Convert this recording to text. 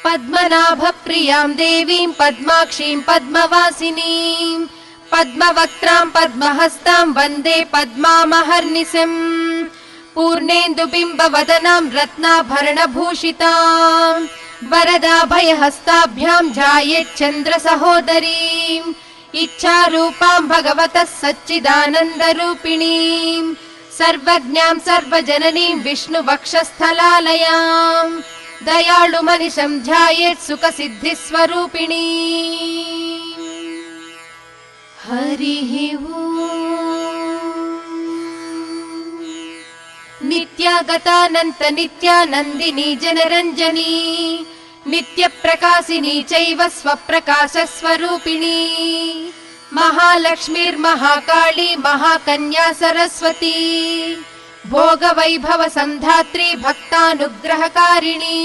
पद्मनाभप्रियां देवीं पद्माक्षीं पद्मवासिनीं पद्मवक्त्रां पद्महस्तां वन्दे पद्मामहर्निशम् पूर्णेन्दुबिम्बवदनां रत्नाभरणभूषितां वरदाभयहस्ताभ्यां ध्यायेच्चन्द्रसहोदरीं इच्छारूपां भगवतः सच्चिदानन्दरूपिणीं सर्वज्ञां सर्वजननीं विष्णुवक्षस्थलालयां दयाळुमनिशं ध्यायेत् सुखसिद्धिस्वरूपिणी। हरिः नित्यागतानन्त नित्यानन्दिनी जनरञ्जनी नित्यप्रकाशिनी चैव स्वप्रकाशस्वरूपिणी महालक्ष्मीर्महाकाली महाकन्या सरस्वती भोगवैभव सन्धात्री भक्तानुग्रहकारिणी